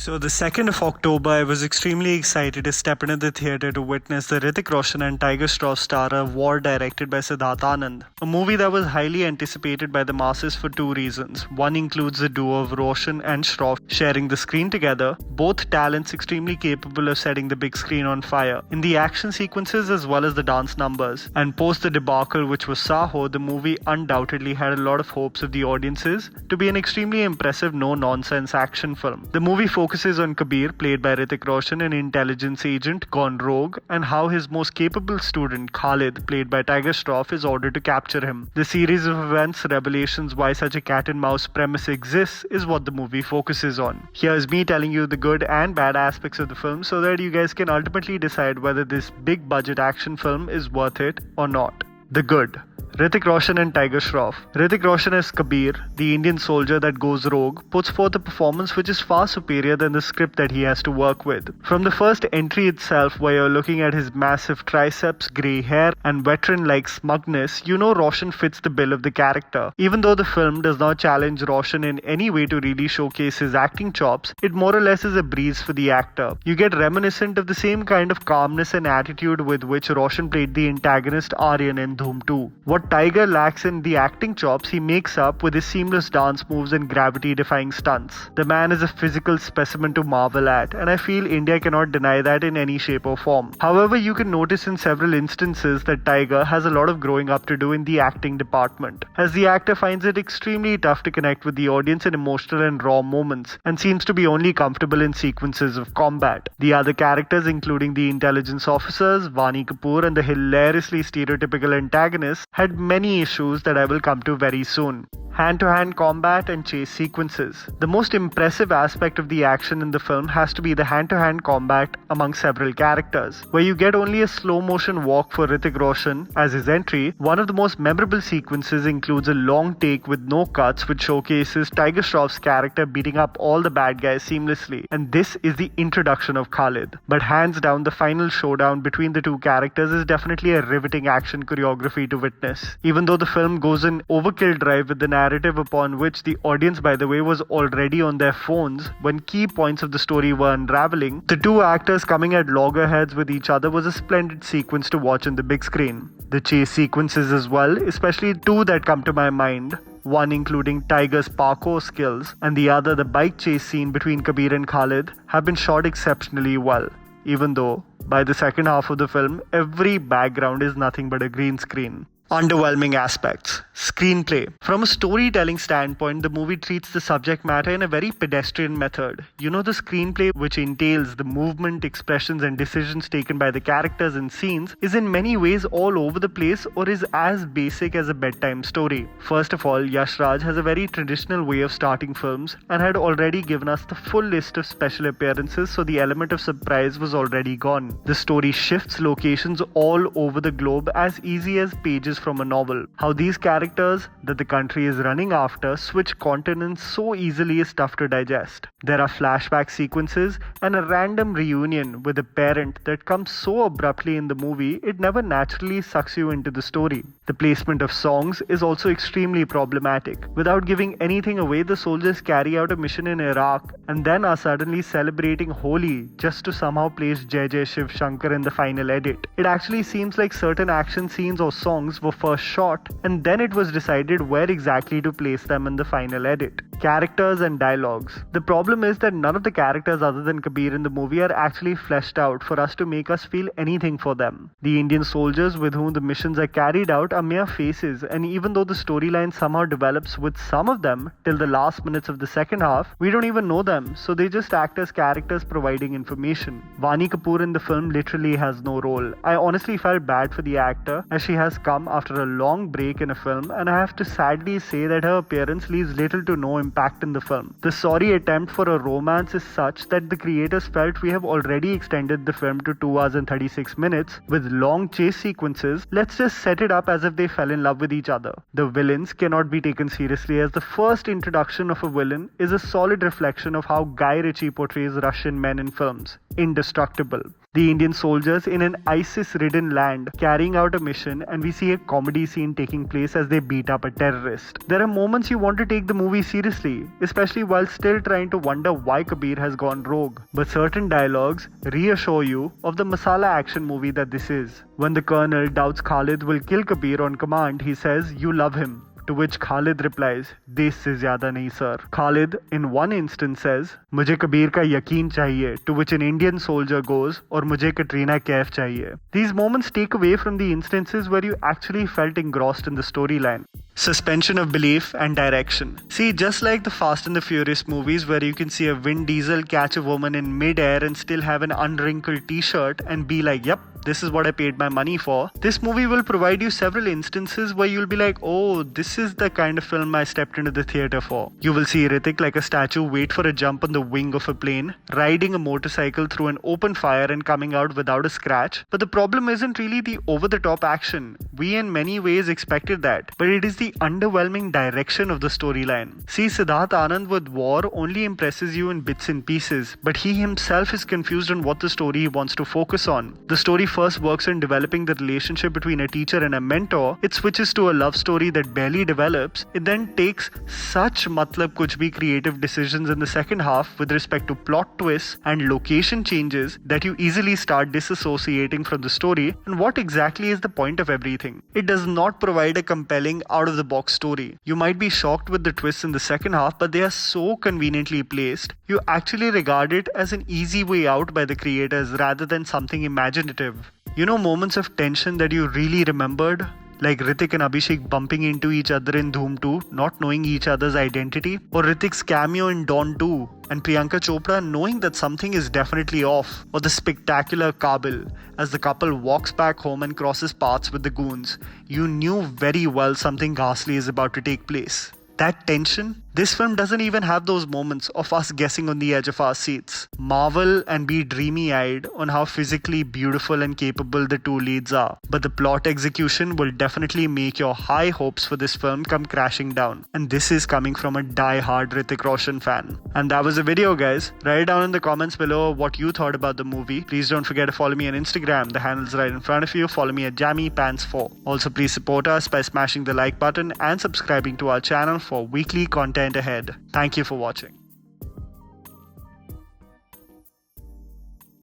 So, the 2nd of October, I was extremely excited to step into the theatre to witness the Hrithik Roshan and Tiger Shroff starrer War directed by Siddharth Anand. A movie that was highly anticipated by the masses for two reasons. One includes the duo of Roshan and Shroff sharing the screen together, both talents extremely capable of setting the big screen on fire, in the action sequences as well as the dance numbers. And post the debacle which was Saho, the movie undoubtedly had a lot of hopes of the audiences to be an extremely impressive no-nonsense action film. The movie focuses on Kabir, played by Hrithik Roshan, an intelligence agent gone rogue, and how his most capable student, Khalid, played by Tiger Shroff, is ordered to capture him. The series of events, revelations why such a cat-and-mouse premise exists is what the movie focuses on. Here's me telling you the good and bad aspects of the film so that you guys can ultimately decide whether this big-budget action film is worth it or not. The good. Hrithik Roshan and Tiger Shroff. Hrithik Roshan as Kabir, the Indian soldier that goes rogue, puts forth a performance which is far superior than the script that he has to work with. From the first entry itself, where you're looking at his massive triceps, grey hair, and veteran-like smugness, you know Roshan fits the bill of the character. Even though the film does not challenge Roshan in any way to really showcase his acting chops, it more or less is a breeze for the actor. You get reminiscent of the same kind of calmness and attitude with which Roshan played the antagonist Aryan in Dhoom 2. What Tiger lacks in the acting chops, he makes up with his seamless dance moves and gravity-defying stunts. The man is a physical specimen to marvel at, and I feel India cannot deny that in any shape or form. However, you can notice in several instances that Tiger has a lot of growing up to do in the acting department, as the actor finds it extremely tough to connect with the audience in emotional and raw moments, and seems to be only comfortable in sequences of combat. The other characters, including the intelligence officers, Vaani Kapoor, and the hilariously stereotypical antagonists, had many issues that I will come to very soon. Hand-to-hand combat and chase sequences. The most impressive aspect of the action in the film has to be the hand-to-hand combat among several characters, where you get only a slow-motion walk for Hrithik Roshan as his entry. One of the most memorable sequences includes a long take with no cuts which showcases Tiger Shroff's character beating up all the bad guys seamlessly, and this is the introduction of Khalid. But hands down, the final showdown between the two characters is definitely a riveting action choreography to witness. Even though the film goes in overkill drive with the narrative upon which the audience, by the way, was already on their phones when key points of the story were unraveling, the two actors coming at loggerheads with each other was a splendid sequence to watch on the big screen. The chase sequences as well, especially two that come to my mind. One including Tiger's parkour skills and the other the bike chase scene between Kabir and Khalid, have been shot exceptionally well, even though by the second half of the film every background is nothing but a green screen. Underwhelming aspects. Screenplay. From a storytelling standpoint, the movie treats the subject matter in a very pedestrian method. You know, the screenplay, which entails the movement, expressions, and decisions taken by the characters and scenes, is in many ways all over the place or is as basic as a bedtime story. First of all, Yash Raj has a very traditional way of starting films and had already given us the full list of special appearances, so the element of surprise was already gone. The story shifts locations all over the globe as easy as pages from a novel. How these characters that the country is running after switch continents so easily is tough to digest. There are flashback sequences and a random reunion with a parent that comes so abruptly in the movie it never naturally sucks you into the story. The placement of songs is also extremely problematic. Without giving anything away, the soldiers carry out a mission in Iraq and then are suddenly celebrating Holi just to somehow place Jai Jai Shiv Shankar in the final edit. It actually seems like certain action scenes or songs were first shot and then it was decided where exactly to place them in the final edit. Characters and dialogues. The problem is that none of the characters other than Kabir in the movie are actually fleshed out for us to make us feel anything for them. The Indian soldiers with whom the missions are carried out are mere faces, and even though the storyline somehow develops with some of them till the last minutes of the second half, we don't even know them, so they just act as characters providing information. Vaani Kapoor in the film literally has no role. I honestly felt bad for the actor as she has come after a long break in a film, and I have to sadly say that her appearance leaves little to no impact in the film. The sorry attempt for a romance is such that the creators felt we have already extended the film to 2 hours and 36 minutes with long chase sequences. Let's just set it up as if they fell in love with each other. The villains cannot be taken seriously, as the first introduction of a villain is a solid reflection of how Guy Ritchie portrays Russian men in films. Indestructible. the Indian soldiers in an ISIS-ridden land carrying out a mission, and we see a comedy scene taking place as they beat up a terrorist. There are moments you want to take the movie seriously, especially while still trying to wonder why Kabir has gone rogue. But certain dialogues reassure you of the masala action movie that this is. When the colonel doubts Khalid will kill Kabir on command, he says, "You love him." To which Khalid replies, "Des se zyada nahi sir." Khalid in one instance says, "Mujhe Kabir ka yakeen chahiye," to which an Indian soldier goes, "Aur mujhe Katrina Kaif chahiye." These moments take away from the instances where you actually felt engrossed in the storyline. Suspension of belief and direction. See, just like the Fast and the Furious movies where you can see a Vin Diesel catch a woman in mid-air and still have an unwrinkled t-shirt and be like, "Yep, this is what I paid my money for," this movie will provide you several instances where you'll be like, "Oh, this is the kind of film I stepped into the theatre for." You will see Hrithik like a statue wait for a jump on the wing of a plane, riding a motorcycle through an open fire and coming out without a scratch. But the problem isn't really the over-the-top action. We in many ways expected that, but it is the underwhelming direction of the storyline. See, Siddharth Anand with War only impresses you in bits and pieces, but he himself is confused on what the story he wants to focus on. The story first works on developing the relationship between a teacher and a mentor. It switches to a love story that barely develops. It then takes such matlab kuch bhi creative decisions in the second half with respect to plot twists and location changes that you easily start disassociating from the story and what exactly is the point of everything. It does not provide a compelling out-of-the-box story. You might be shocked with the twists in the second half, but they are so conveniently placed, you actually regard it as an easy way out by the creators rather than something imaginative. You know, moments of tension that you really remembered? Like Hrithik and Abhishek bumping into each other in Dhoom 2, not knowing each other's identity, or Hrithik's cameo in Dawn 2, and Priyanka Chopra knowing that something is definitely off, or the spectacular Kabul as the couple walks back home and crosses paths with the goons. You knew very well something ghastly is about to take place. That tension? This film doesn't even have those moments of us guessing on the edge of our seats. Marvel and be dreamy-eyed on how physically beautiful and capable the two leads are. But the plot execution will definitely make your high hopes for this film come crashing down. And this is coming from a die-hard Hrithik Roshan fan. And that was the video, guys. Write down in the comments below what you thought about the movie. Please don't forget to follow me on Instagram. The handle's right in front of you. Follow me at JammyPants4. Also, please support us by smashing the like button and subscribing to our channel for weekly content ahead. Thank you for watching.